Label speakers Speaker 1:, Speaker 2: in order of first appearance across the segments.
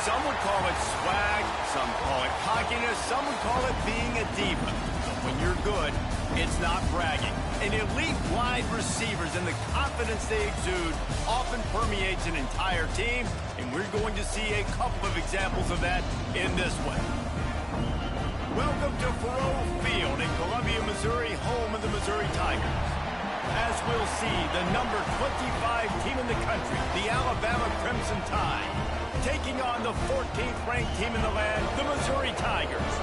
Speaker 1: Some would call it swag, some call it cockiness, some would call it being a diva. But when you're good, it's not bragging. An elite wide receivers and the confidence they exude often permeates an entire team, and we're going to see a couple of examples of that in this one. Welcome to Faurot Field in Columbia, Missouri, home of the Missouri Tigers. As we'll see, the number 25 team in the country, the Alabama Crimson Tide, taking on the 14th ranked team in the land, the Missouri Tigers.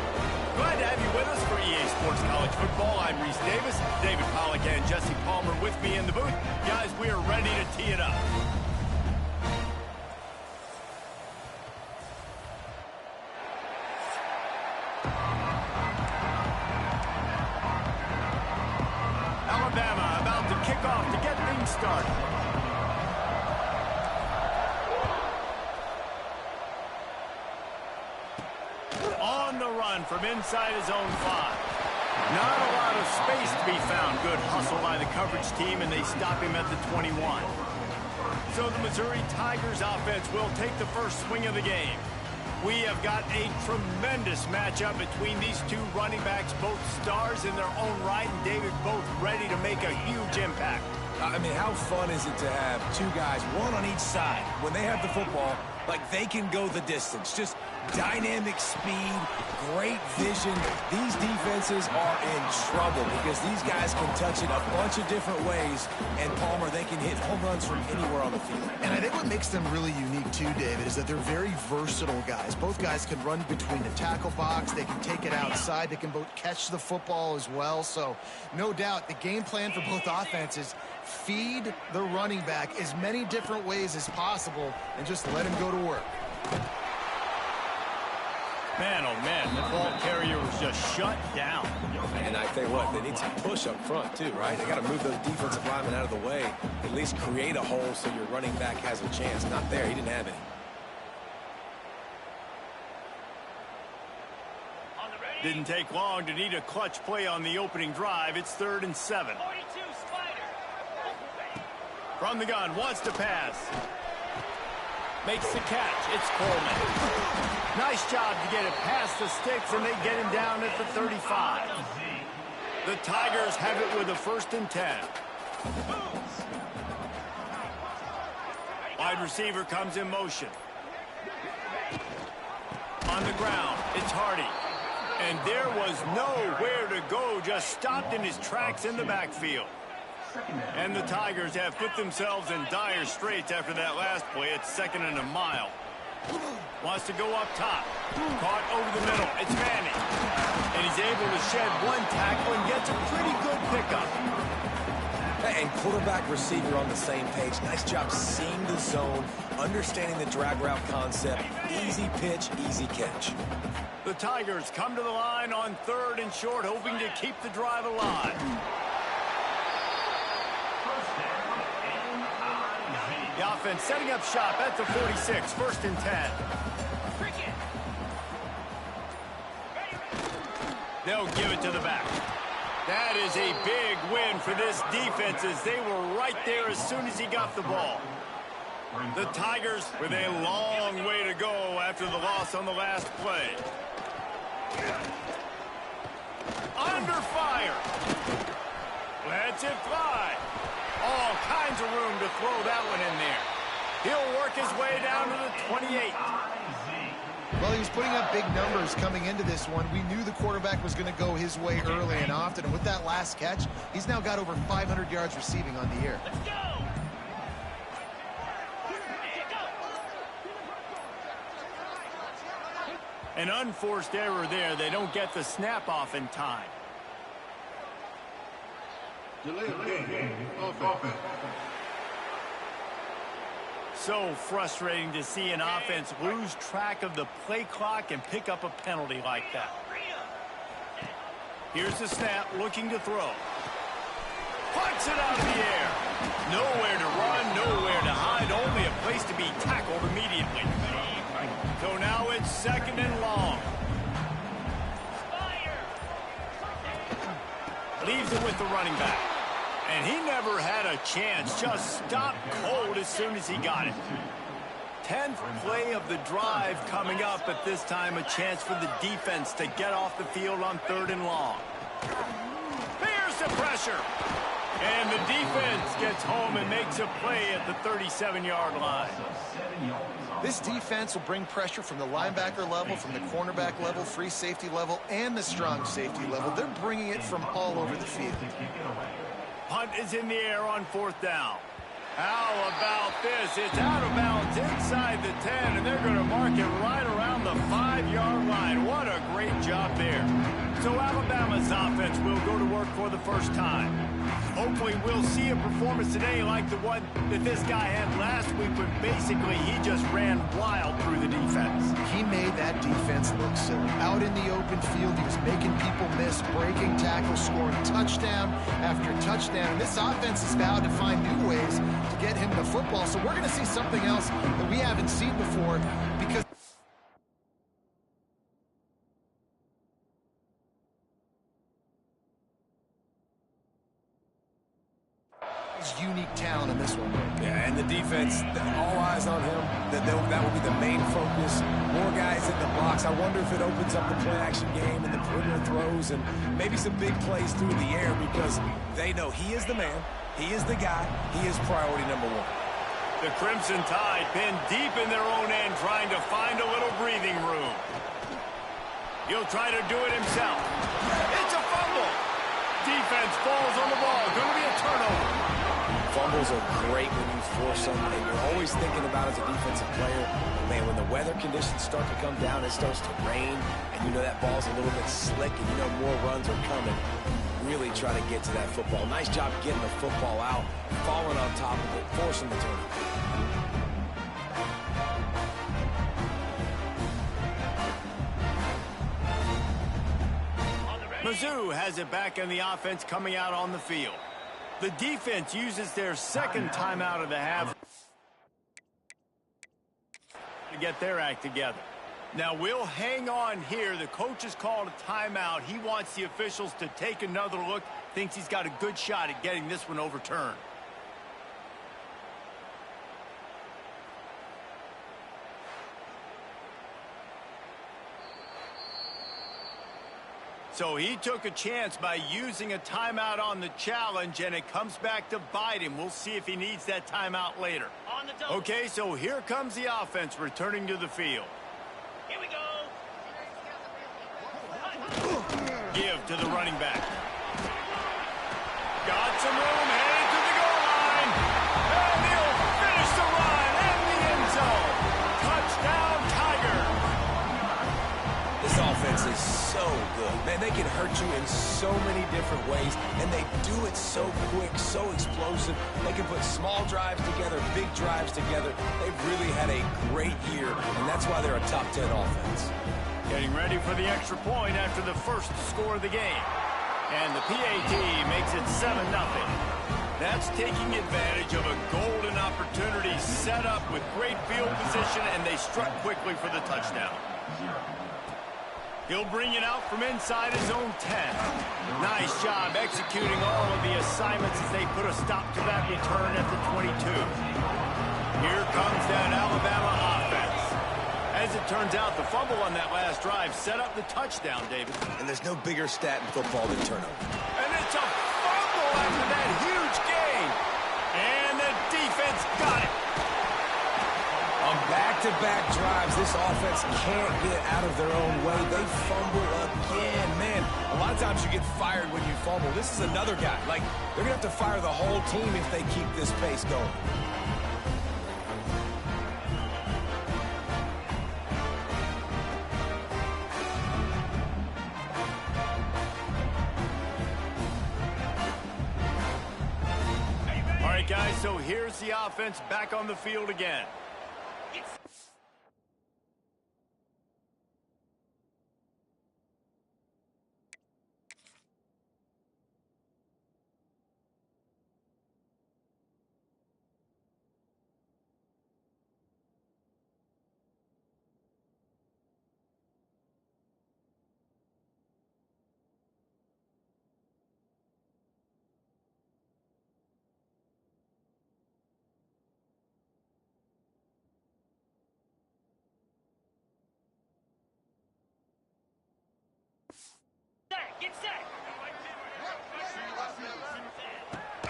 Speaker 1: Glad to have you with us for EA Sports College Football. I'm Reese Davis, David Pollack and Jesse Palmer with me in the booth. Guys, we are ready to tee it up. Alabama about to kick off to get things started. On the run from inside his own 5. Not a lot of space to be found. Good hustle by the coverage team, and they stop him at the 21. So the Missouri Tigers offense will take the first swing of the game. We have got a tremendous matchup between these two running backs, both stars in their own right, and David, both ready to make a huge impact.
Speaker 2: I mean, how fun is it to have two guys, one on each side, when they have the football, like they can go the distance. Just dynamic speed, great vision. These defenses are in trouble because these guys can touch it a bunch of different ways, and Palmer, they can hit home runs from anywhere on the field.
Speaker 3: And I think what makes them really unique too, David, is that they're very versatile guys. Both guys can run between the tackle box. They can take it outside. They can both catch the football as well. So no doubt the game plan for both offenses, feed the running back as many different ways as possible and just let him go to work.
Speaker 1: Man, oh man, the ball carrier was just shut down.
Speaker 2: And I tell you what, they need some push up front too, right? They got to move those defensive linemen out of the way, at least create a hole so your running back has a chance. Not there, he didn't have it.
Speaker 1: Didn't take long to need a clutch play on the opening drive. It's 3rd and 7. From the gun, wants to pass. Makes the catch. It's Coleman. Nice job to get it past the sticks, and they get him down at the 35. The Tigers have it with a 1st and 10. Wide receiver comes in motion. On the ground, it's Hardy. And there was nowhere to go, just stopped in his tracks in the backfield. And the Tigers have put themselves in dire straits after that last play. It's 2nd and a mile. Wants to go up top. Caught over the middle. It's Manning. And he's able to shed one tackle and gets a pretty good pickup.
Speaker 2: And quarterback receiver on the same page. Nice job seeing the zone, understanding the drag route concept. Easy pitch, easy catch.
Speaker 1: The Tigers come to the line on 3rd and short, hoping to keep the drive alive. The offense setting up shop at the 46, 1st and 10. They'll give it to the back. That is a big win for this defense as they were right there as soon as he got the ball. The Tigers with a long way to go after the loss on the last play. Under fire. Lets it fly. All kinds of room to throw that one in there. He'll work his way down to the 28.
Speaker 3: Well, he was putting up big numbers coming into this one. We knew the quarterback was going to go his way early and often. And with that last catch, he's now got over 500 yards receiving on the year.
Speaker 1: Let's go! An unforced error there. They don't get the snap off in time. So frustrating to see an offense lose track of the play clock and pick up a penalty like that. Here's the snap, looking to throw. Puts it out of the air. Nowhere to run, nowhere to hide, only a place to be tackled immediately. So now it's 2nd and long. Leaves it with the running back. And he never had a chance, just stopped cold as soon as he got it. 10th play of the drive coming up, at this time a chance for the defense to get off the field on 3rd and long. Here's the pressure. And the defense gets home and makes a play at the 37-yard line.
Speaker 3: This defense will bring pressure from the linebacker level, from the cornerback level, free safety level, and the strong safety level. They're bringing it from all over the field.
Speaker 1: Punt is in the air on 4th down. How about this? It's out of bounds inside the 10, and they're going to mark it right around the 5-yard line. What a great job there. So Alabama's offense will go to work for the first time. Hopefully we'll see a performance today like the one that this guy had last week, when basically he just ran wild through the defense.
Speaker 3: He made that defense look silly. Out in the open field, he was making people miss, breaking tackles, scoring touchdown after touchdown. This offense has vowed to find new ways to get him the football, so we're going to see something else that we haven't seen before, because unique talent in this one.
Speaker 2: Yeah, and the defense, all eyes on him. That will be the main focus. More guys in the box. I wonder if it opens up the play-action game and the perimeter throws and maybe some big plays through the air, because they know he is the man, he is the guy, he is priority number 1.
Speaker 1: The Crimson Tide pinned deep in their own end, trying to find a little breathing room. He'll try to do it himself. It's a fumble. Defense falls on the ball. Going to be a turnover.
Speaker 2: Fumbles are great when you force them, and you're always thinking about as a defensive player, man, when the weather conditions start to come down, it starts to rain, and you know that ball's a little bit slick, and you know more runs are coming. Really try to get to that football. Nice job getting the football out, falling on top of it, forcing the turnover.
Speaker 1: Mizzou has it back in the offense coming out on the field. The defense uses their second timeout of the half to get their act together. Now we'll hang on here. The coach has called a timeout. He wants the officials to take another look. Thinks he's got a good shot at getting this one overturned. So he took a chance by using a timeout on the challenge, and it comes back to bite him. We'll see if he needs that timeout later. Okay, so here comes the offense returning to the field.
Speaker 4: Here we go.
Speaker 1: Give to the running back. Got some room, headed to the goal line. And he'll finish the run in the end zone. Touchdown, Tiger.
Speaker 2: This offense is so good. Man, they can hurt you in so many different ways, and they do it so quick, so explosive. They can put small drives together, big drives together. They've really had a great year, and that's why they're a top 10 offense.
Speaker 1: Getting ready for the extra point after the first score of the game. And the PAT makes it 7-0. That's taking advantage of a golden opportunity set up with great field position, and they struck quickly for the touchdown. He'll bring it out from inside his own 10. Nice job executing all of the assignments as they put a stop to that return at the 22. Here comes that Alabama offense. As it turns out, the fumble on that last drive set up the touchdown, David.
Speaker 2: And there's no bigger stat in football than turnover.
Speaker 1: And it's a fumble after that huge gain. And the defense got it.
Speaker 2: On back-to-back drives, this offense can't get out of their own way. They fumble again. Man, a lot of times you get fired when you fumble. This is another guy. Like, they're going to have to fire the whole team if they keep this pace going.
Speaker 1: All right, guys, so here's the offense back on the field again.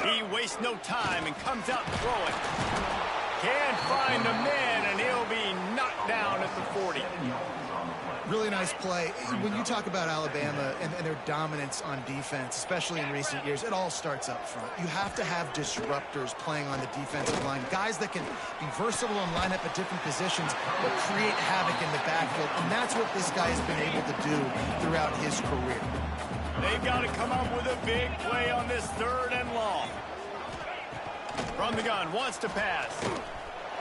Speaker 1: He wastes no time and comes out throwing. Can't find the man, and he'll be knocked down at the 40.
Speaker 3: Really nice play. When you talk about Alabama and their dominance on defense, especially in recent years, it all starts up front. You have to have disruptors playing on the defensive line, guys that can be versatile and line up at different positions, but create havoc in the backfield, and that's what this guy has been able to do throughout his career.
Speaker 1: They've got to come up with a big play on this 3rd and long. From the gun, wants to pass.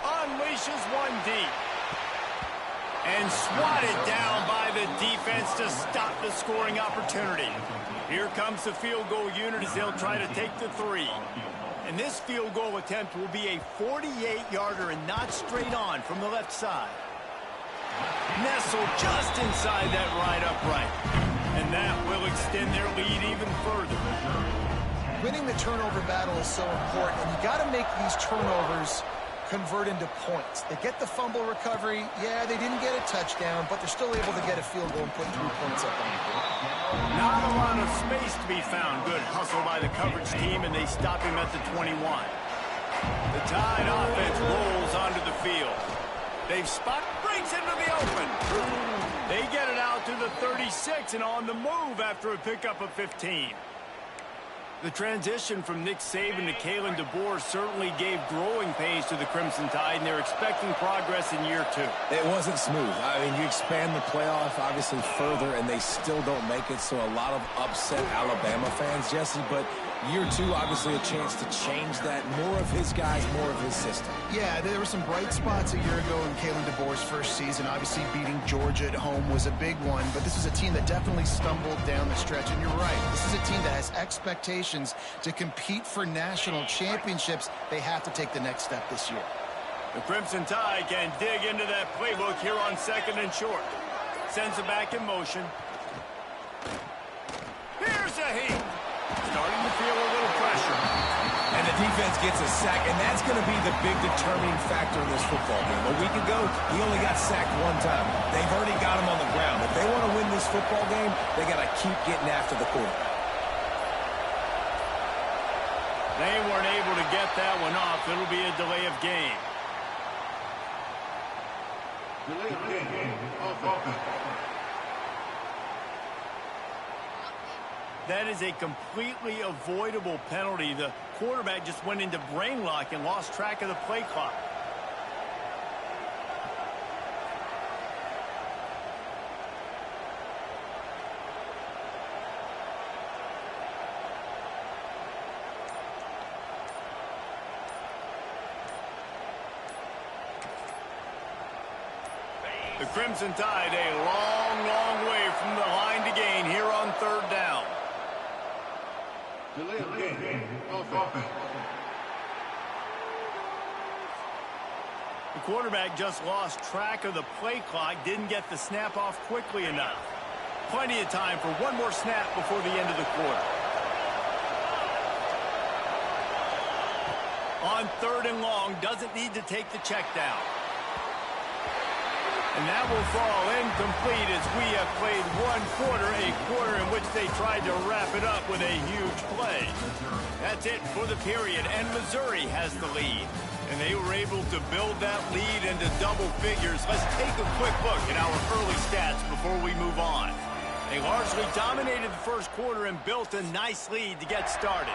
Speaker 1: Unleashes one deep. And swatted down by the defense to stop the scoring opportunity. Here comes the field goal unit as they'll try to take the 3. And this field goal attempt will be a 48-yarder and not straight on from the left side. Nestled just inside that right upright. And that will extend their lead even further.
Speaker 3: Winning the turnover battle is so important, and you got to make these turnovers convert into points. They get the fumble recovery. Yeah, they didn't get a touchdown, but they're still able to get a field goal and put 3 points up on the board.
Speaker 1: Not a lot of space to be found. Good hustle by the coverage team, and they stop him at the 21. The Tide offense rolls onto the field. They've spot breaks into the open. They get it out to the 36 and on the move after a pickup of 15. The transition from Nick Saban to Kalen DeBoer certainly gave growing pains to the Crimson Tide, and they're expecting progress in year 2.
Speaker 2: It wasn't smooth. I mean, you expand the playoff, obviously, further, and they still don't make it, so a lot of upset Alabama fans, Jesse, but year 2, obviously, a chance to change that. More of his guys, more of his system.
Speaker 3: Yeah, there were some bright spots a year ago in Kalen DeBoer's first season. Obviously, beating Georgia at home was a big one, but this is a team that definitely stumbled down the stretch, and you're right. This is a team that has expectations to compete for national championships. They have to take the next step this year.
Speaker 1: The Crimson Tide can dig into that playbook here on 2nd and short. Sends it back in motion. Here's a heat. Starting to feel a little pressure.
Speaker 2: And the defense gets a sack, and that's going to be the big determining factor in this football game. A week ago, he only got sacked 1 time. They've already got him on the ground. If they want to win this football game, they got to keep getting after the quarterback.
Speaker 1: They weren't able to get that one off. It'll be a delay of game.
Speaker 4: Delay of game. Offense.
Speaker 1: That is a completely avoidable penalty. The quarterback just went into brain lock and lost track of the play clock. The Crimson Tide a long, long way from the line to gain here on 3rd down.
Speaker 4: Delay of game. Offense.
Speaker 1: The quarterback just lost track of the play clock, didn't get the snap off quickly enough. Plenty of time for one more snap before the end of the quarter. On 3rd and long, doesn't need to take the check down. And that will fall incomplete as we have played 1 quarter, a quarter in which they tried to wrap it up with a huge play. That's it for the period, and Missouri has the lead. And they were able to build that lead into double figures. Let's take a quick look at our early stats before we move on. They largely dominated the first quarter and built a nice lead to get started.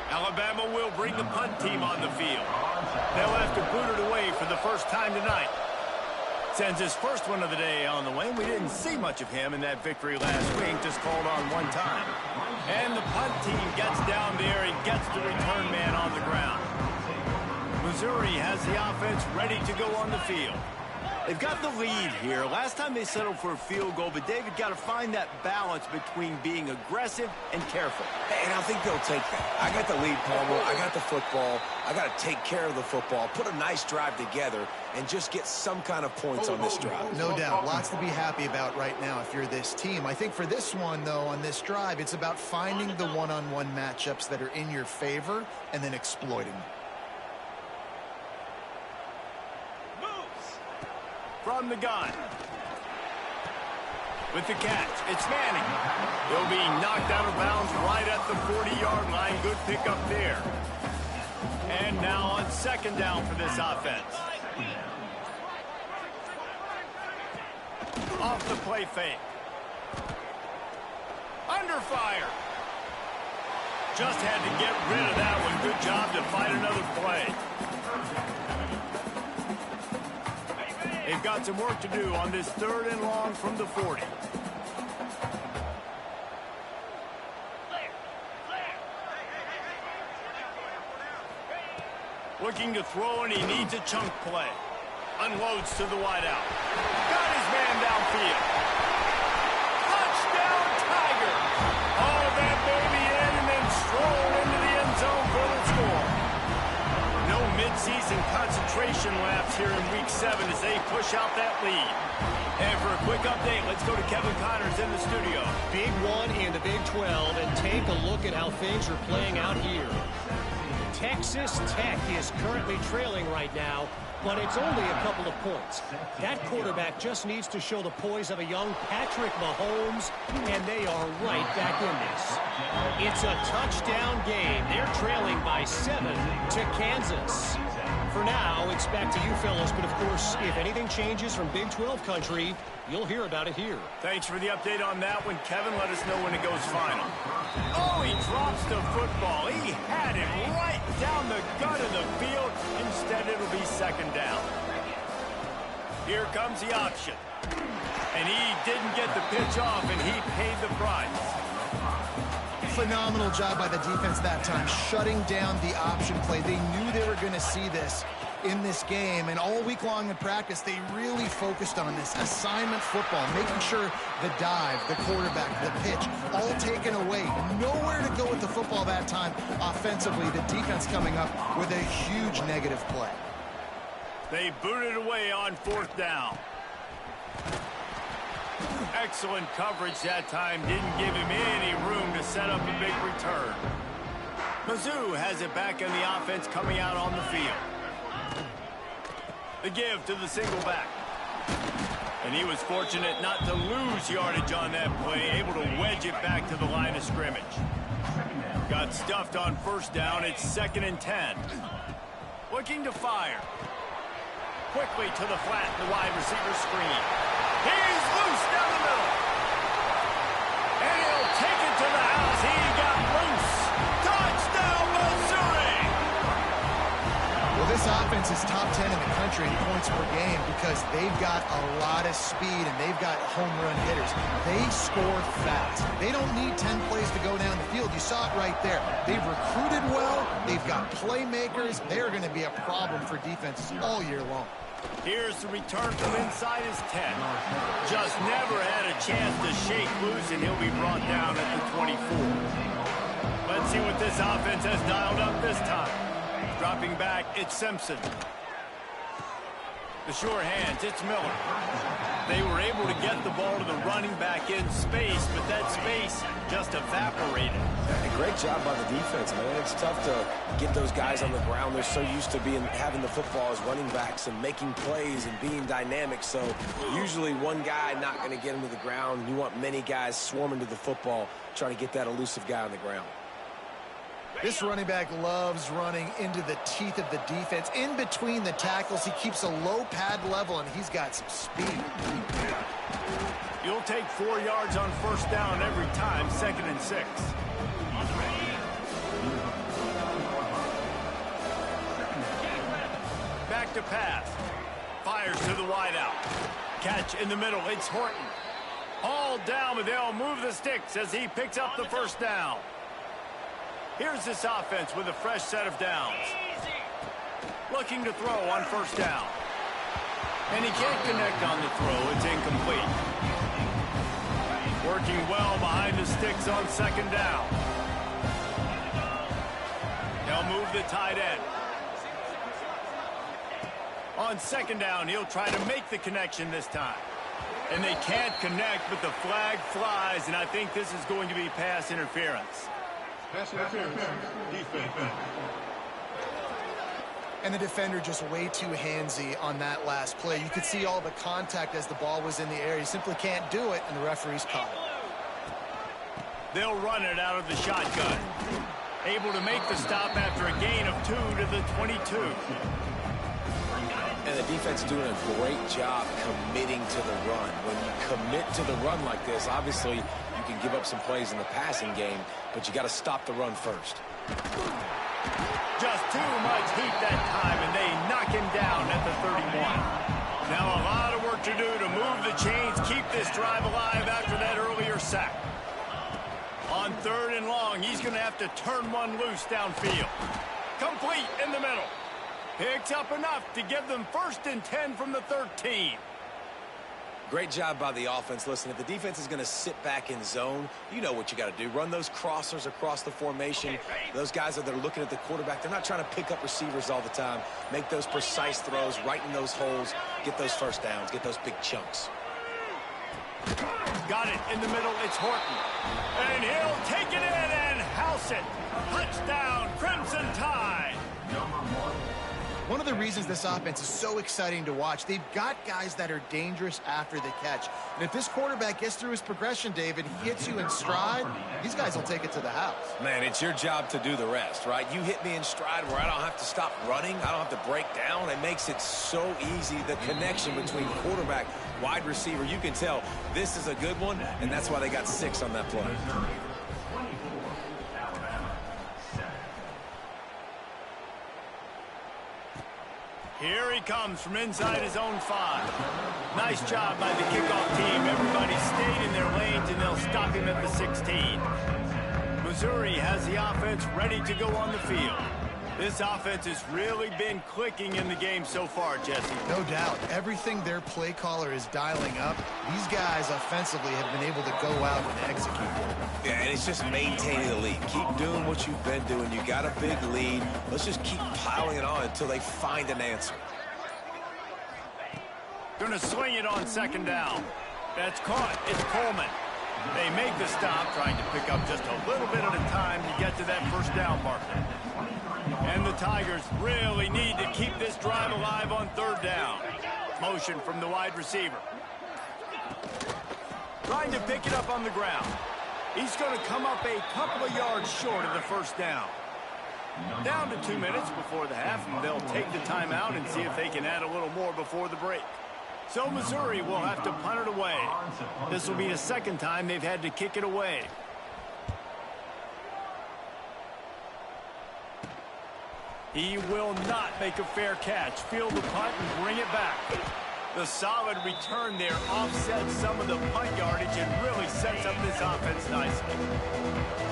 Speaker 1: Alabama will bring the punt team on the field. They'll have to boot it away for the first time tonight. Sends his first one of the day on the way. We didn't see much of him in that victory last week, just called on 1 time. And the punt team gets down there and gets the return man on the ground. Missouri has the offense ready to go on the field. They've got the lead here. Last time they settled for a field goal, but David got to find that balance between being aggressive and careful.
Speaker 2: And I think they'll take that. I got the lead, Palmer. I got the football. I got to take care of the football, put a nice drive together, and just get some kind of points on this drive.
Speaker 3: No doubt. Lots to be happy about right now if you're this team. I think for this one, though, on this drive, it's about finding the one-on-one matchups that are in your favor and then exploiting them.
Speaker 1: From the gun. With the catch, it's Manning. He'll be knocked out of bounds right at the 40-yard line. Good pickup there. And now on second down for this offense. Off the play fake. Under fire. Just had to get rid of that one. Good job to find another play. They've got some work to do on this 3rd and long from the 40. Looking to throw, and he needs a chunk play. Unloads to the wideout. Got his man downfield. Touchdown, Tiger. Oh, that baby in and then stroll into the end zone for the score. No midseason concentration laps here in Week 7 as they push out that lead. And for a quick update, let's go to Kevin Connors in the studio.
Speaker 5: Big one in the Big 12, and take a look at how things are playing out here. Texas Tech is currently trailing right now, but it's only a couple of points. That quarterback just needs to show the poise of a young Patrick Mahomes, and they are right back in this. It's a touchdown game. They're trailing by 7 to Kansas. For now, it's back to you fellas, but of course, if anything changes from Big 12 country, you'll hear about it here.
Speaker 1: Thanks for the update on that one, Kevin. Let us know when it goes final. Oh, he drops the football. He had it right down the gut of the field. Instead, it'll be second down. Here comes the option. And he didn't get the pitch off, and he paid the price.
Speaker 3: Phenomenal job by the defense that time, shutting down the option play. They knew they were going to see this in this game, and all week long in practice, they really focused on this assignment football, making sure the dive, the quarterback, the pitch, all taken away. Nowhere to go with the football that time offensively. The defense coming up with a huge negative play.
Speaker 1: They booted away on 4th down. Excellent coverage that time. Didn't give him any room to set up a big return. Mizzou has it back in the offense coming out on the field. The give to the single back. And he was fortunate not to lose yardage on that play, able to wedge it back to the line of scrimmage. Got stuffed on 1st down. It's 2nd and 10. Looking to fire. Quickly to the flat, the wide receiver screen. He's loose down the middle. And he'll take it to the house. He got loose. Touchdown, Missouri!
Speaker 3: Well, this offense is top 10 in the country in points per game because they've got a lot of speed and they've got home run hitters. They score fast. They don't need 10 plays to go down the field. You saw it right there. They've recruited well. They've got playmakers. They're going to be a problem for defenses all year long.
Speaker 1: Here's the return from inside his 10. Just never had a chance to shake loose, and he'll be brought down at the 24. Let's see what this offense has dialed up this time. Dropping back, it's Simpson. The sure hands, it's Miller. They were able to get the ball to the running back in space, but that space just evaporated.
Speaker 6: A great job by the defense, man. It's tough to get those guys on the ground. They're so used to having the football as running backs and making plays and being dynamic. So usually one guy not going to get him to the ground. You want many guys swarming to the football, trying to get that elusive guy on the ground.
Speaker 3: This running back loves running into the teeth of the defense. In between the tackles, he keeps a low pad level, and he's got some speed.
Speaker 1: You'll take 4 yards on 1st down every time, 2nd and 6. Back to pass. Fires to the wideout. Catch in the middle. It's Horton. All down, but they'll move the sticks as he picks up the 1st down. Here's this offense with a fresh set of downs. Looking to throw on 1st down. And he can't connect on the throw. It's incomplete. Working well behind the sticks on 2nd down. They'll move the tight end. On 2nd down, he'll try to make the connection this time. And they can't connect, but the flag flies, and I think this is going to be pass interference.
Speaker 4: Pass interference. Defense.
Speaker 3: And the defender just way too handsy on that last play. You could see all the contact as the ball was in the air. He simply can't do it, and the referee's caught it.
Speaker 1: They'll run it out of the shotgun. Able to make the stop after a gain of 2 to the 22.
Speaker 6: And the defense doing a great job committing to the run. When you commit to the run like this, obviously you can give up some plays in the passing game, but you got to stop the run first.
Speaker 1: Just too much heat that time, and they knock him down at the 31. Now a lot of work to do to move the chains, keep this drive alive after that earlier sack. On 3rd and long, he's going to have to turn one loose downfield. Complete in the middle. Picks up enough to give them 1st and 10 from the 13.
Speaker 6: Great job by the offense. Listen, if the defense is going to sit back in zone, you know what you got to do. Run those crossers across the formation. Those guys that are looking at the quarterback, they're not trying to pick up receivers all the time. Make those precise throws, right in those holes, get those first downs, get those big chunks.
Speaker 1: Got it in the middle. It's Horton. And he'll take it in and house it. Touchdown, Crimson Tide.
Speaker 3: One of the reasons this offense is so exciting to watch, they've got guys that are dangerous after the catch. And if this quarterback gets through his progression, David, he hits you in stride, these guys will take it to the house.
Speaker 6: Man, it's your job to do the rest, right? You hit me in stride where I don't have to stop running. I don't have to break down. It makes it so easy, the connection between quarterback, wide receiver. You can tell this is a good one, and that's why they got 6 on that play.
Speaker 1: Here he comes from inside his own 5. Nice job by the kickoff team. Everybody stayed in their lanes, and they'll stop him at the 16. Missouri has the offense ready to go on the field. This offense has really been clicking in the game so far, Jesse.
Speaker 3: No doubt. Everything their play caller is dialing up, these guys offensively have been able to go out and execute.
Speaker 6: Yeah, and it's just maintaining the lead. Keep doing what you've been doing. You got a big lead. Let's just keep piling it on until they find an answer.
Speaker 1: Gonna swing it on 2nd down. That's caught. It's Coleman. They make the stop, trying to pick up just a little bit at a time to get to that 1st down marker. And the Tigers really need to keep this drive alive on 3rd down. Motion from the wide receiver. Trying to pick it up on the ground. He's going to come up a couple of yards short of the 1st down. Down to 2 minutes before the half, and they'll take the timeout and see if they can add a little more before the break. So Missouri will have to punt it away. This will be the 2nd time they've had to kick it away. He will not make a fair catch. Field the punt and bring it back. The solid return there offsets some of the punt yardage and really sets up this offense nicely.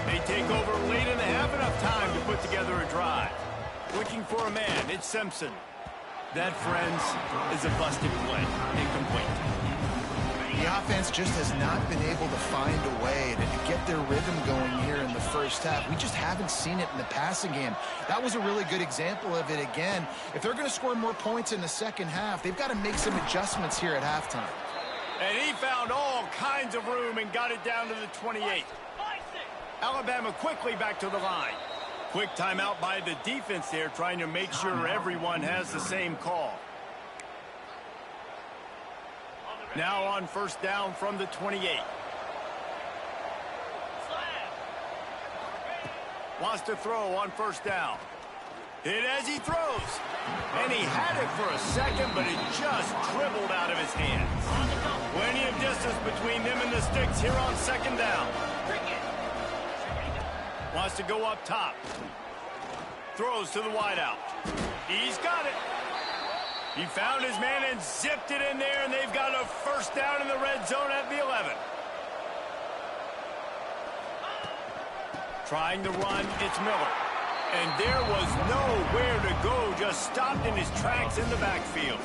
Speaker 1: They take over late in the half, enough time to put together a drive. Looking for a man, it's Simpson. That, friends, is a busted play. Incomplete.
Speaker 3: The offense just has not been able to find a way to get their rhythm going here in the 1st half. We just haven't seen it in the passing game. That was a really good example of it again. If they're going to score more points in the 2nd half, they've got to make some adjustments here at halftime.
Speaker 1: And he found all kinds of room and got it down to the 28. Alabama quickly back to the line. Quick timeout by the defense there, trying to make sure everyone has the same call. Now on 1st down from the 28. Wants to throw on 1st down. Hit as he throws. And he had it for a second, but it just dribbled out of his hands. Plenty of distance between them and the sticks here on 2nd down. Wants to go up top. Throws to the wideout. He's got it. He found his man and zipped it in there, and they've got a 1st down in the red zone at the 11. Trying to run, it's Miller. And there was nowhere to go, just stopped in his tracks in the backfield.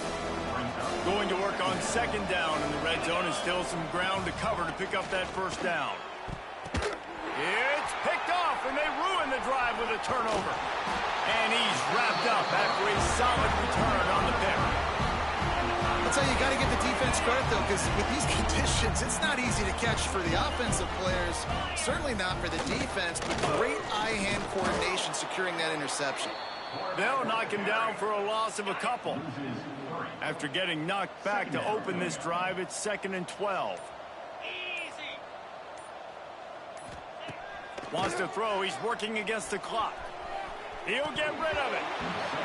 Speaker 1: Going to work on 2nd down in the red zone, and still some ground to cover to pick up that 1st down. It's picked off, and they ruin the drive with a turnover. And he's wrapped up after a solid return on the pick.
Speaker 3: That's how you got to give the defense credit, though, because with these conditions, it's not easy to catch for the offensive players, certainly not for the defense, but great eye-hand coordination securing that interception.
Speaker 1: They'll knock him down for a loss of a couple. After getting knocked back to open this drive, it's 2nd and 12. Wants to throw. He's working against the clock. He'll get rid of it.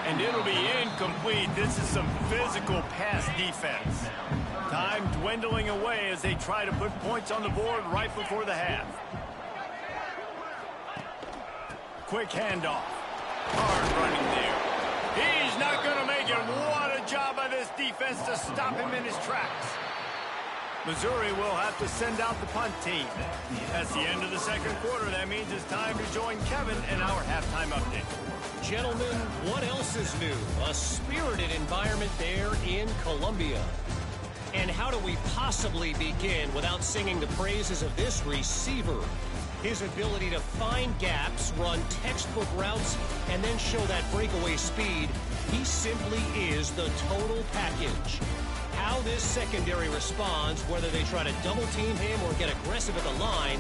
Speaker 1: And it'll be incomplete. This is some physical pass defense. Time dwindling away as they try to put points on the board right before the half. Quick handoff. Hard running there. He's not going to make it. What a job by this defense to stop him in his tracks. Missouri will have to send out the punt team. That's the end of the 2nd quarter. That means it's time to join Kevin in our halftime update.
Speaker 5: Gentlemen, what else is new? A spirited environment there in Columbia. And how do we possibly begin without singing the praises of this receiver? His ability to find gaps, run textbook routes, and then show that breakaway speed. He simply is the total package. How this secondary responds, whether they try to double team him or get aggressive at the line,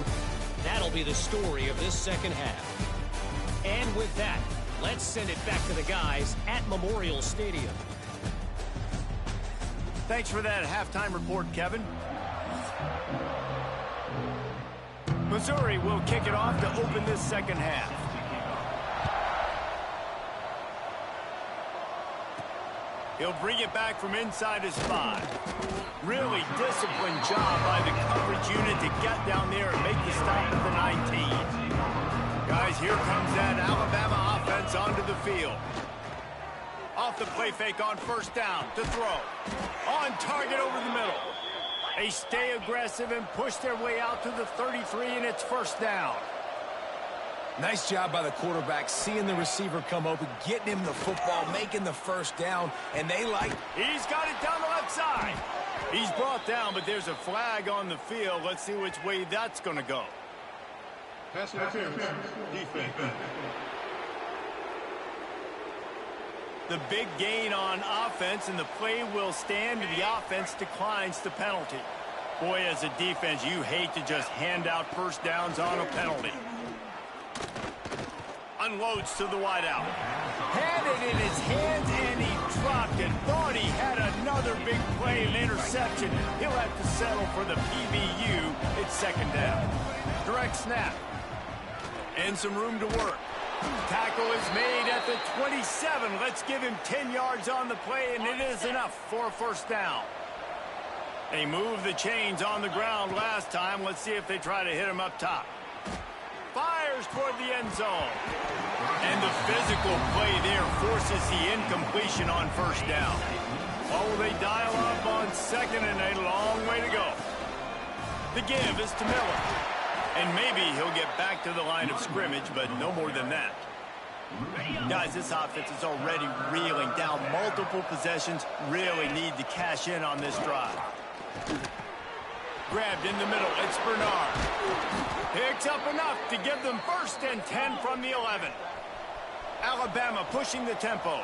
Speaker 5: that'll be the story of this 2nd half. And with that, let's send it back to the guys at Memorial Stadium.
Speaker 1: Thanks for that halftime report, Kevin. Missouri will kick it off to open this 2nd half. He'll bring it back from inside his 5. Really disciplined job by the coverage unit to get down there and make the stop at the 19. Guys, here comes that Alabama offense onto the field. Off the play fake on 1st down to throw. On target over the middle. They stay aggressive and push their way out to the 33, and it's 1st down.
Speaker 2: Nice job by the quarterback, seeing the receiver come open, getting him the football, making the 1st down, and they like...
Speaker 1: He's got it down the left side. He's brought down, but there's a flag on the field. Let's see which way that's going to go.
Speaker 4: Pass interference. Defense.
Speaker 1: The big gain on offense, and the play will stand, and the offense declines the penalty. Boy, as a defense, you hate to just hand out 1st downs on a penalty. Unloads to the wideout. Had it in his hands, and he dropped it. Thought he had another big play, an interception. He'll have to settle for the PBU. It's 2nd down. Direct snap. And some room to work. Tackle is made at the 27. Let's give him 10 yards on the play, and it is enough for a 1st down. They moved the chains on the ground last time. Let's see if they try to hit him up top. Fires toward the end zone. And the physical play there forces the incompletion on 1st down. Oh, they dial up on 2nd and a long way to go. The give is to Miller. And maybe he'll get back to the line of scrimmage, but no more than that. Guys, this offense is already reeling down multiple possessions. Really need to cash in on this drive. Grabbed in the middle. It's Bernard. Picks up enough to give them 1st and 10 from the 11. Alabama pushing the tempo.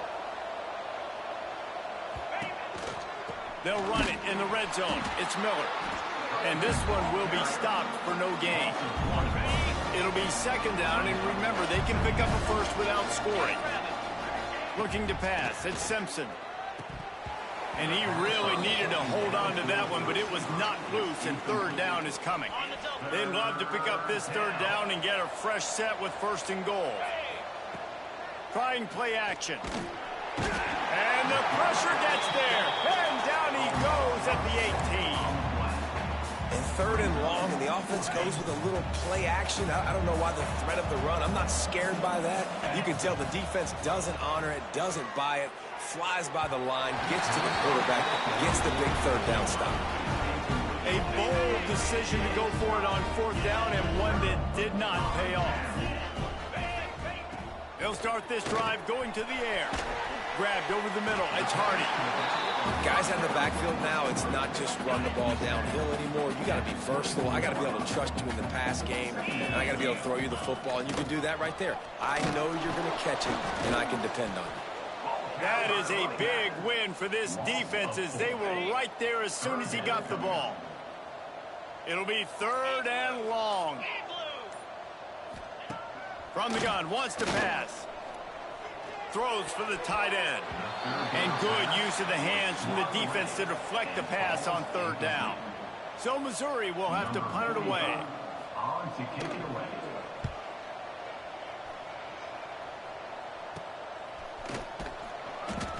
Speaker 1: They'll run it in the red zone. It's Miller. And this one will be stopped for no gain. It'll be 2nd down, and remember, they can pick up a 1st without scoring. Looking to pass. It's Simpson. And he really needed to hold on to that one, but it was not loose, and 3rd down is coming. They'd love to pick up this 3rd down and get a fresh set with 1st and goal. Trying play action. And the pressure gets there. And down he goes at the 18.
Speaker 2: And 3rd and long, and the offense goes with a little play action. I don't know why the threat of the run. I'm not scared by that. You can tell the defense doesn't honor it, doesn't buy it, flies by the line, gets to the quarterback, gets the big 3rd down stop.
Speaker 1: A bold decision to go for it on 4th down, and one that did not pay off. They'll start this drive going to the air. Grabbed over the middle. It's Hardy.
Speaker 2: Guys out of the backfield now, it's not just run the ball downhill anymore. You got to be versatile. I got to be able to trust you in the pass game, and I got to be able to throw you the football, and you can do that right there. I know you're going to catch it, and I can depend on it.
Speaker 1: That is a big win for this defense, as they were right there as soon as he got the ball. It'll be 3rd and long. From the gun, wants to pass. throws for the tight end. And good use of the hands from the defense to deflect the pass on third down. So Missouri will have to punt it away.
Speaker 7: On to kick it away.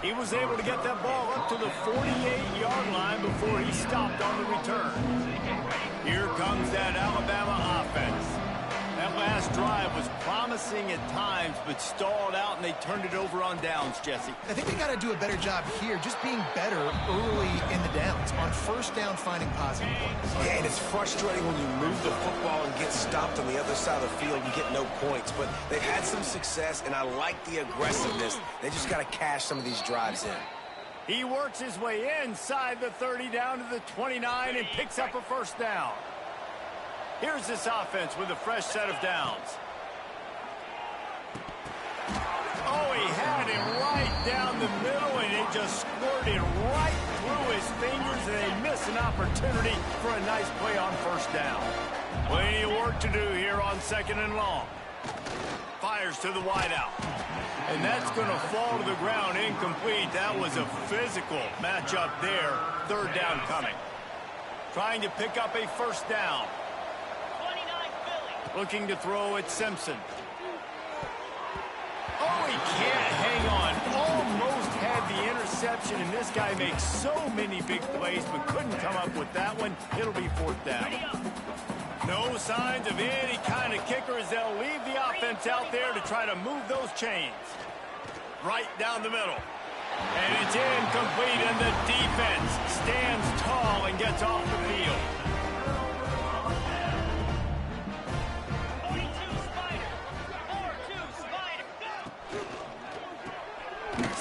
Speaker 1: He was able to get that ball up to the 48-yard line before he stopped on the return. Here comes that Alabama offense. That last drive was promising at times, but stalled out, and they turned it over on downs, Jesse.
Speaker 3: I think they got to do a better job here, just being better early in the downs, on first down finding positive points.
Speaker 6: Yeah, and it's frustrating when you move the football and get stopped on the other side of the field and get no points. But they've had some success, and I like the aggressiveness. They just got to cash some of these drives in.
Speaker 1: He works his way inside the 30 down to the 29 and picks up a first down. Here's this offense with a fresh set of downs. Oh, he had him right down the middle, and it just squirted right through his fingers, and they miss an opportunity for a nice play on first down. Plenty of work to do here on second and long. Fires to the wideout. And that's going to fall to the ground incomplete. That was a physical matchup there. Third down coming. Trying to pick up a first down. Looking to throw at Simpson. Oh, he can't hang on. Almost had the interception, and this guy makes so many big plays, but couldn't come up with that one. It'll be fourth down. No signs of any kind of kicker as they'll leave the offense out there to try to move those chains. Right down the middle. And it's incomplete, and the defense stands tall and gets off the field.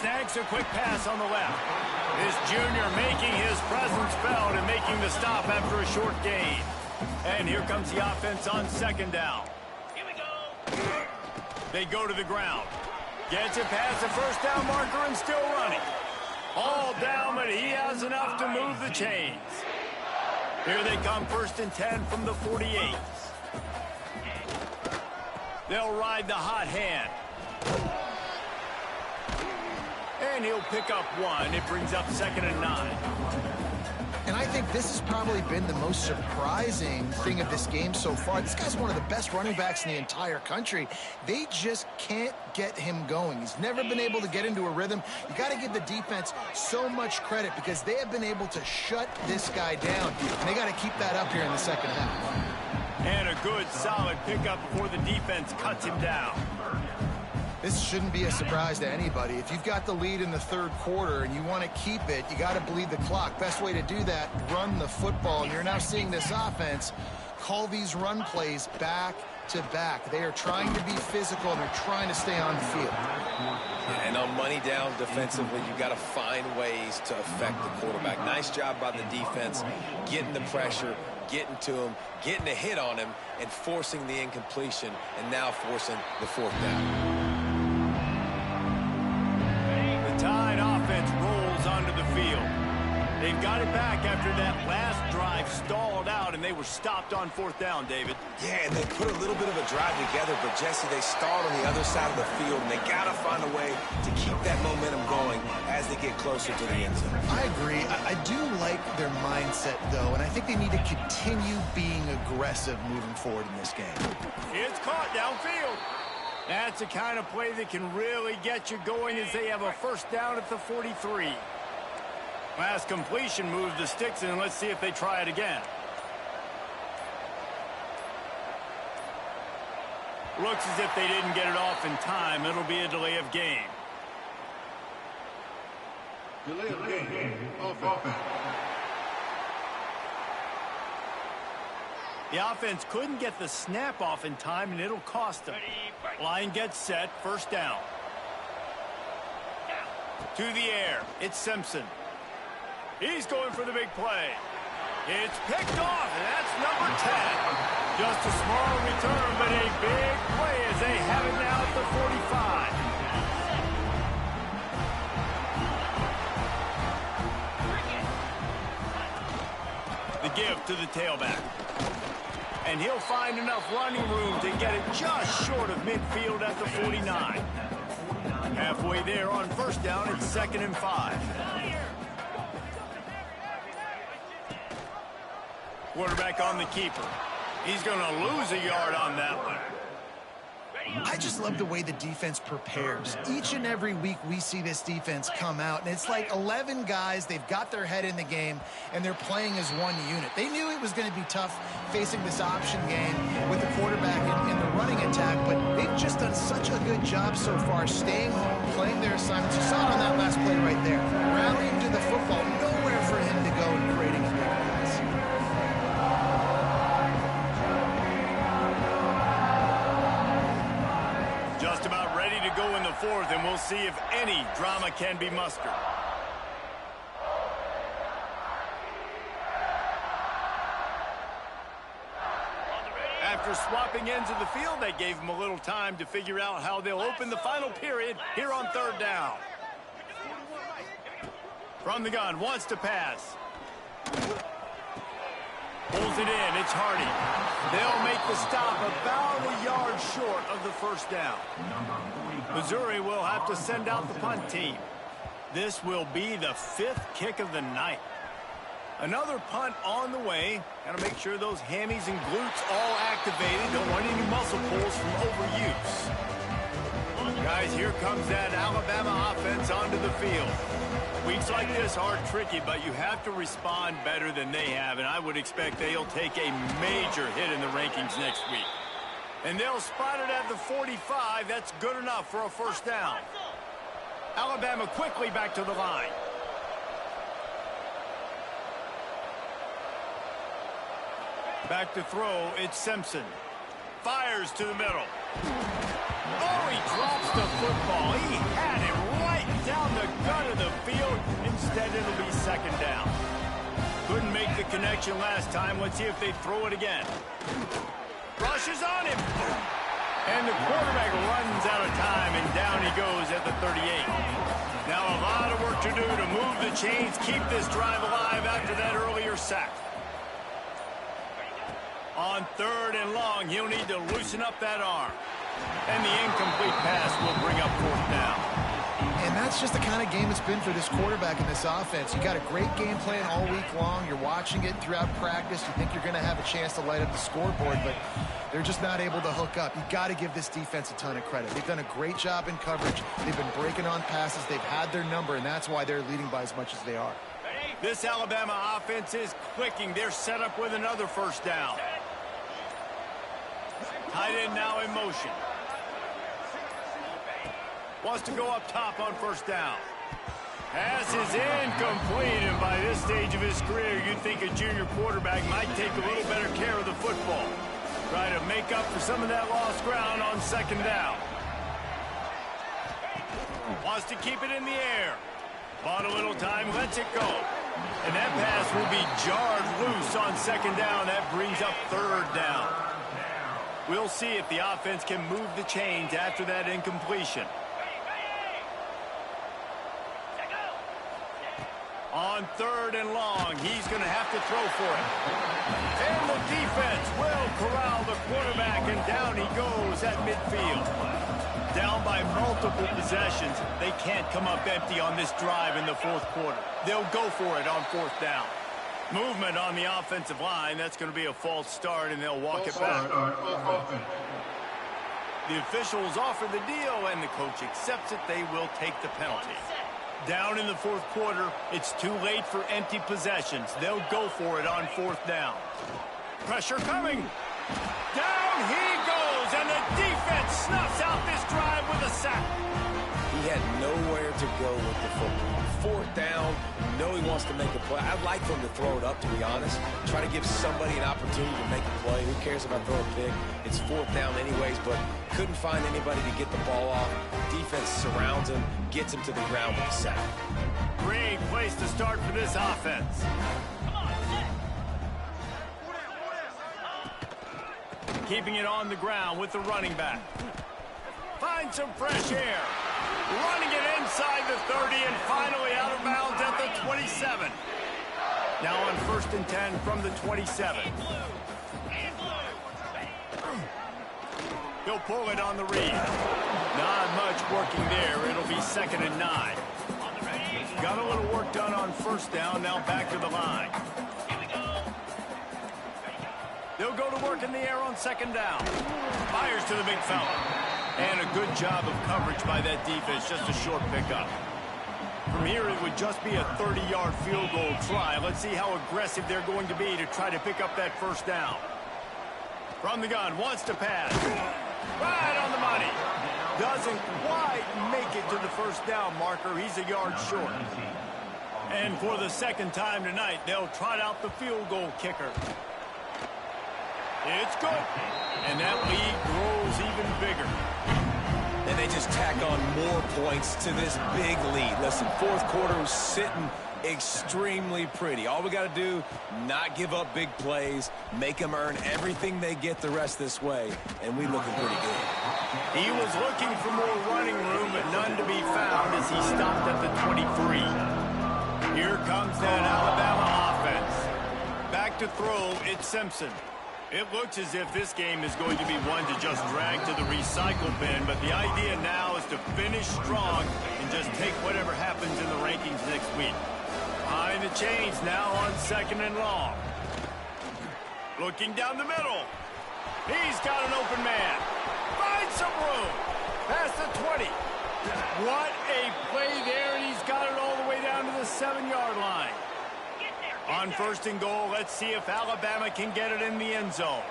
Speaker 1: Snags a quick pass on the left. This junior making his presence felt and making the stop after a short gain. And here comes the offense on second down. Here we go. They go to the ground. Gets it past the first down marker and still running. All down, but he has enough to move the chains. Here they come, first and 10 from the 48. They'll ride the hot hand. And he'll pick up one. It brings up second and 9.
Speaker 3: And I think this has probably been the most surprising thing of this game so far. This guy's one of the best running backs in the entire country. They just can't get him going. He's never been able to get into a rhythm. You got to give the defense so much credit because they have been able to shut this guy down. And they got to keep that up here in the second half.
Speaker 1: And a good, solid pickup before the defense cuts him down.
Speaker 3: This shouldn't be a surprise to anybody. If you've got the lead in the third quarter and you want to keep it, you got to bleed the clock. Best way to do that, run the football. And you're now seeing this offense call these run plays back to back. They are trying to be physical, and they're trying to stay on the field.
Speaker 6: And on money down defensively, you got to find ways to affect the quarterback. Nice job by the defense, getting the pressure, getting to him, getting a hit on him, and forcing the incompletion, and now forcing the fourth down.
Speaker 1: Tide offense rolls onto the field. They've got it back after that last drive stalled out, and they were stopped on fourth down, David.
Speaker 6: Yeah, and they put a little bit of a drive together, but, Jesse, they stalled on the other side of the field, and they got to find a way to keep that momentum going as they get closer to the end zone.
Speaker 3: I agree. I do like their mindset, though, and I think they need to continue being aggressive moving forward in this game.
Speaker 1: It's caught downfield. That's the kind of play that can really get you going as they have a first down at the 43. Last completion moved the sticks, and let's see if they try it again. Looks as if they didn't get it off in time. It'll be a delay of game.
Speaker 4: Delay of game. Offense.
Speaker 1: The offense couldn't get the snap off in time, and it'll cost them. Line gets set, first down. To the air, it's Simpson. He's going for the big play. It's picked off, and that's number 10. Just a small return, but a big play as they have it now at the 45. The give to the tailback. And he'll find enough running room to get it just short of midfield at the 49. Halfway there on first down, it's 2nd and 5. Quarterback on the keeper. He's going to lose a yard on that one.
Speaker 3: I just love the way the defense prepares. Each and every week we see this defense come out, and it's like 11 guys. They've got their head in the game, and they're playing as one unit. They knew it was going to be tough facing this option game with the quarterback in the running attack, but they've just done such a good job so far staying home, playing their assignments. You saw it on that last play right there. Rallying to the football, nowhere for him to go and creating a big pass.
Speaker 1: Just about ready to go in the 4th, and we'll see if any drama can be mustered. After swapping ends of the field, they gave them a little time to figure out how they'll open the final period here on 3rd down. From the gun, wants to pass. Pulls it in, it's Hardy. They'll make the stop about a yard short of the 1st down. Missouri will have to send out the punt team. This will be the 5th kick of the night. Another punt on the way. Got to make sure those hammies and glutes all activated. Don't want any muscle pulls from overuse. Guys, here comes that Alabama offense onto the field. Weeks like this are tricky, but you have to respond better than they have, and I would expect they'll take a major hit in the rankings next week. And they'll spot it at the 45. That's good enough for a 1st down. Alabama quickly back to the line. Back to throw, it's Simpson. Fires to the middle. Oh, he drops the football. He had it right down the gut of the field. Instead, it'll be 2nd down. Couldn't make the connection last time. Let's see if they throw it again. Rushes on him. And the quarterback runs out of time, and down he goes at the 38. Now a lot of work to do to move the chains, keep this drive alive after that earlier sack. On 3rd and long, he'll need to loosen up that arm. And the incomplete pass will bring up 4th down.
Speaker 3: And that's just the kind of game it's been for this quarterback in this offense. You got a great game plan all week long. You're watching it throughout practice. You think you're going to have a chance to light up the scoreboard, but they're just not able to hook up. You got to give this defense a ton of credit. They've done a great job in coverage. They've been breaking on passes. They've had their number, and that's why they're leading by as much as they are.
Speaker 1: This Alabama offense is clicking. They're set up with another 1st down. Tight end now in motion. Wants to go up top on 1st down. Pass is incomplete, and by this stage of his career, you'd think a junior quarterback might take a little better care of the football. Try to make up for some of that lost ground on 2nd down. Wants to keep it in the air. Bought a little time, lets it go. And that pass will be jarred loose on 2nd down. That brings up 3rd down. We'll see if the offense can move the chains after that incompletion. On 3rd and long, he's going to have to throw for it. And the defense will corral the quarterback, and down he goes at midfield. Down by multiple possessions, they can't come up empty on this drive in the 4th quarter. They'll go for it on 4th down. Movement on the offensive line. That's going to be a false start, and they'll walk it back. The officials offer the deal, and the coach accepts it. They will take the penalty. Down in the 4th quarter, it's too late for empty possessions. They'll go for it on 4th down. Pressure coming. Down he goes, and the defense snuffs out this drive with a sack.
Speaker 6: He had nowhere to go with the football. 4th down, you know he wants to make a play. I'd like for him to throw it up, to be honest. Try to give somebody an opportunity to make a play. Who cares if I throw a pick? It's 4th down anyways, but couldn't find anybody to get the ball off. Defense surrounds him, gets him to the ground with a sack.
Speaker 1: Great place to start for this offense. Keeping it on the ground with the running back. Find some fresh air. Running it inside the 30 and finally out of bounds at the 27. Now on 1st and 10 from the 27. He'll pull it on the read. Not much working there. It'll be 2nd and 9. Got a little work done on 1st down. Now back to the line. They'll go to work in the air on 2nd down. Fires to the big fella. And a good job of coverage by that defense. Just a short pickup. From here, it would just be a 30-yard field goal try. Let's see how aggressive they're going to be to try to pick up that 1st down. From the gun, wants to pass. Right on the money. Doesn't quite make it to the 1st down marker. He's a yard short. And for the 2nd time tonight, they'll trot out the field goal kicker. It's good. And that lead grows even bigger.
Speaker 2: And they just tack on more points to this big lead. Listen, 4th quarter was sitting extremely pretty. All we got to do, not give up big plays, make them earn everything they get the rest this way, and we looking pretty good.
Speaker 1: He was looking for more running room, but none to be found as he stopped at the 23. Here comes that Alabama offense. Back to throw, it's Simpson. It looks as if this game is going to be one to just drag to the recycle bin, but the idea now is to finish strong and just take whatever happens in the rankings next week. Behind the chains now on 2nd and long. Looking down the middle. He's got an open man. Finds some room. Past the 20. What a play there, and he's got it all the way down to the 7-yard line. On 1st and goal, let's see if Alabama can get it in the end zone.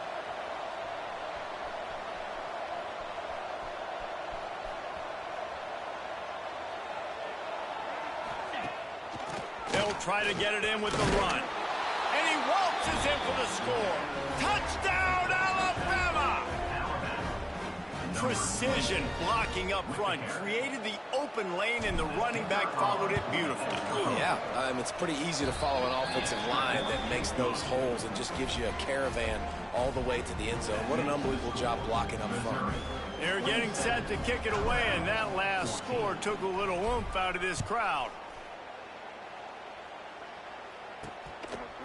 Speaker 1: They'll try to get it in with the run. And he waltzes in for the score. Touchdown, Alabama! Precision blocking up front. Created the open lane, and the running back followed it beautifully.
Speaker 6: Yeah, it's pretty easy to follow an offensive line that makes those holes and just gives you a caravan all the way to the end zone. What an unbelievable job blocking up front.
Speaker 1: They're getting set to kick it away, and that last score took a little oomph out of this crowd.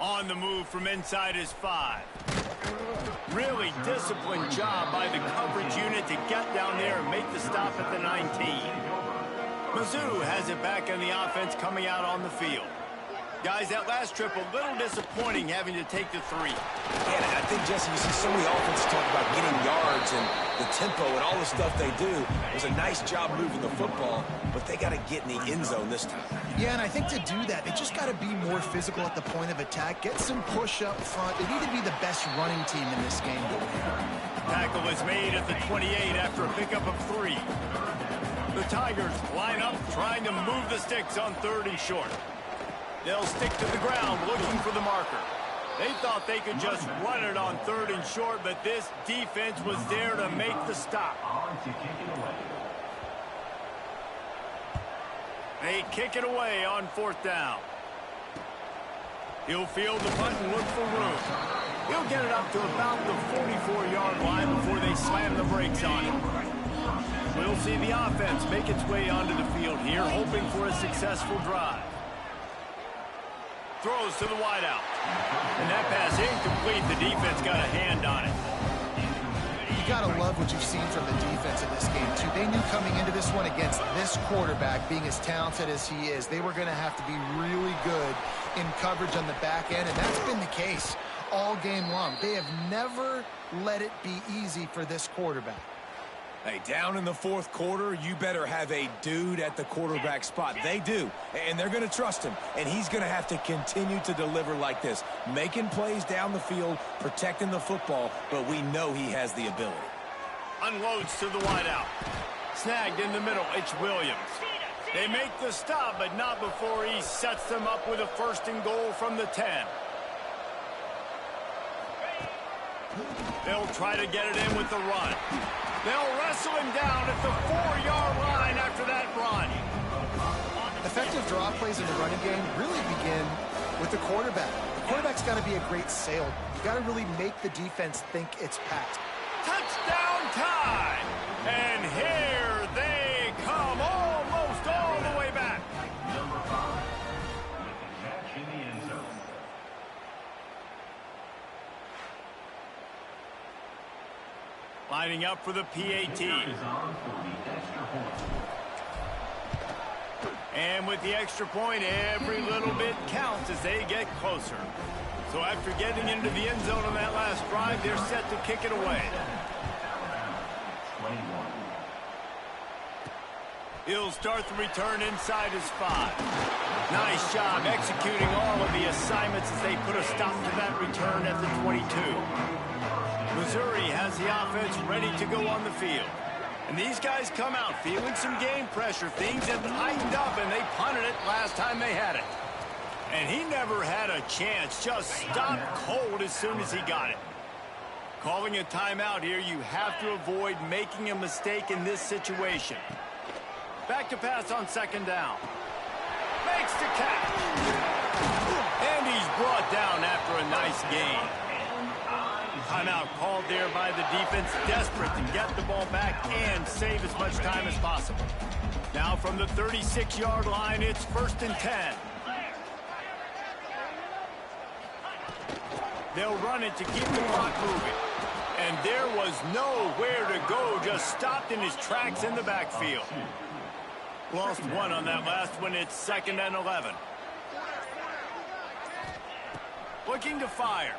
Speaker 1: On the move from inside his 5. Really disciplined job by the coverage unit to get down there and make the stop at the 19. Mizzou has it back on the offense coming out on the field. Guys, that last trip a little disappointing having to take the 3.
Speaker 2: And I think, Jesse, you see so many offenses talk about getting yards and the tempo and all the stuff they do. It was a nice job moving the football, but they got to get in the end zone this time.
Speaker 3: Yeah, and I think to do that, they just got to be more physical at the point of attack, get some push up front. They need to be the best running team in this game to win.
Speaker 1: Tackle is made at the 28 after a pickup of 3. The Tigers line up trying to move the sticks on 3rd and short. They'll stick to the ground looking for the marker. They thought they could just run it on 3rd and short, but this defense was there to make the stop. They kick it away on 4th down. He'll field the punt and look for room. He'll get it up to about the 44-yard line before they slam the brakes on him. We'll see the offense make its way onto the field here, hoping for a successful drive. Throws to the wideout. And that pass incomplete. The defense got a hand on it.
Speaker 3: You got to love what you've seen from the defense in this game, too. They knew coming into this one against this quarterback, being as talented as he is, they were going to have to be really good in coverage on the back end, and that's been the case all game long. They have never let it be easy for this quarterback.
Speaker 2: Hey, down in the 4th quarter, you better have a dude at the quarterback spot. They do, and they're going to trust him, and he's going to have to continue to deliver like this, making plays down the field, protecting the football, but we know he has the ability.
Speaker 1: Unloads to the wideout. Snagged in the middle, it's Williams. They make the stop, but not before he sets them up with a 1st and goal from the 10. They'll try to get it in with the run. They'll wrestle him down at the 4-yard line after that run.
Speaker 3: Effective draw plays in the running game really begin with the quarterback. The quarterback's got to be a great salesman. You got to really make the defense think it's packed.
Speaker 1: Touchdown time! And here they come, almost all the way back.
Speaker 7: Number 5, with the catch in the end zone.
Speaker 1: Line lining up for the PAT. And with the extra point, every little bit counts as they get closer. So after getting into the end zone on that last drive, they're set to kick it away. He'll start the return inside his 5. Nice job executing all of the assignments as they put a stop to that return at the 22. Missouri has the offense ready to go on the field. And these guys come out feeling some game pressure. Things have tightened up, and they punted it last time they had it. And he never had a chance, just stopped cold as soon as he got it. Calling a timeout here, you have to avoid making a mistake in this situation. Back to pass on second down. Makes the catch. And he's brought down after a nice gain. Timeout called there by the defense, desperate to get the ball back and save as much time as possible. Now from the 36-yard line, it's 1st and 10. They'll run it to keep the clock moving. And there was nowhere to go, just stopped in his tracks in the backfield. Lost one on that last one. It's 2nd and 11. Looking to fire.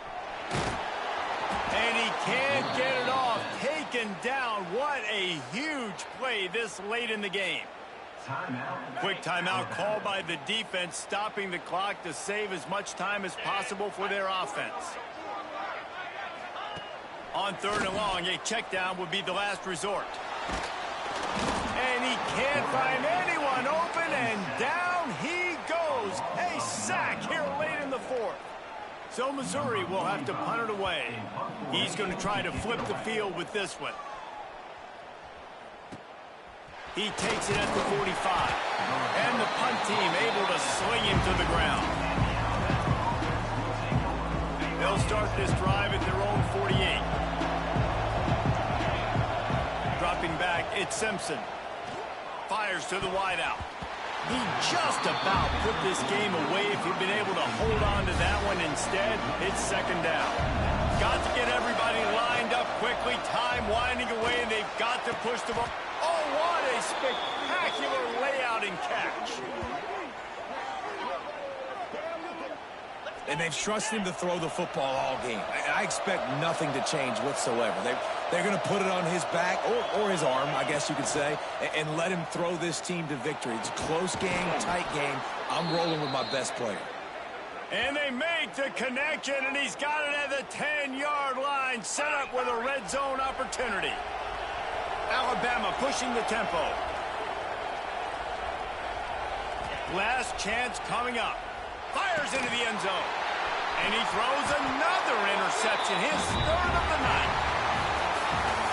Speaker 1: And he can't get it off. Taken down. What a huge play this late in the game. Quick timeout called by the defense, stopping the clock to save as much time as possible for their offense. On 3rd and long, a check down would be the last resort. And he can't find anyone open, and down he goes. A sack here late in the 4th. So Missouri will have to punt it away. He's going to try to flip the field with this one. He takes it at the 45. And the punt team able to sling him to the ground. They'll start this drive at their own 48. Dropping back, it's Simpson. Fires to the wideout. He just about put this game away if he'd been able to hold on to that one. Instead, it's 2nd down. Got to get everybody lined up quickly. Time winding away, and they've got to push the ball. Oh, what a spectacular layout and catch.
Speaker 2: And they've trusted him to throw the football all game. I expect nothing to change whatsoever. They're going to put it on his back, or his arm, I guess you could say, and let him throw this team to victory. It's a close game, tight game. I'm rolling with my best player.
Speaker 1: And they make the connection, and he's got it at the 10-yard line, set up with a red zone opportunity. Alabama pushing the tempo. Last chance coming up. Fires into the end zone. And he throws another interception, his 3rd of the night.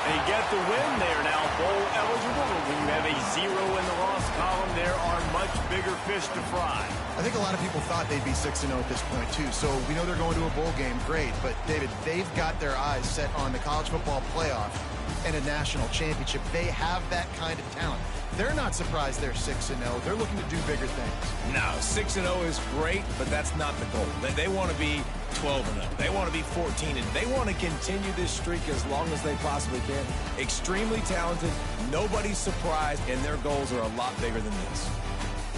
Speaker 1: They get the win. They are now bowl eligible. But when you have a 0 in the loss column, there are much bigger fish to fry.
Speaker 3: I think a lot of people thought they'd be 6-0 at this point, too. So we know they're going to a bowl game. Great. But, David, they've got their eyes set on the college football playoff and a national championship. They have that kind of talent. They're not surprised they're 6-0. They're looking to do bigger things.
Speaker 2: No, 6-0 is great, but that's not the goal. They want to be 12-0. They want to be 14-0. They want to continue this streak as long as they possibly can. Extremely talented. Nobody's surprised, and their goals are a lot bigger than this.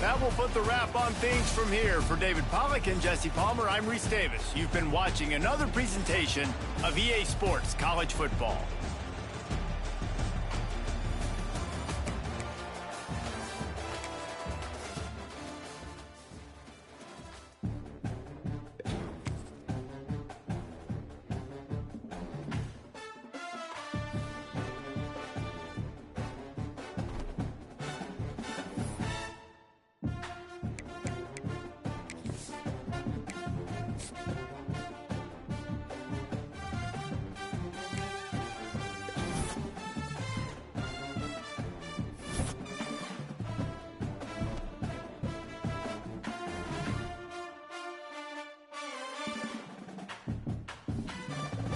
Speaker 1: That will put the wrap on things from here. For David Pollack and Jesse Palmer, I'm Reese Davis. You've been watching another presentation of EA Sports College Football.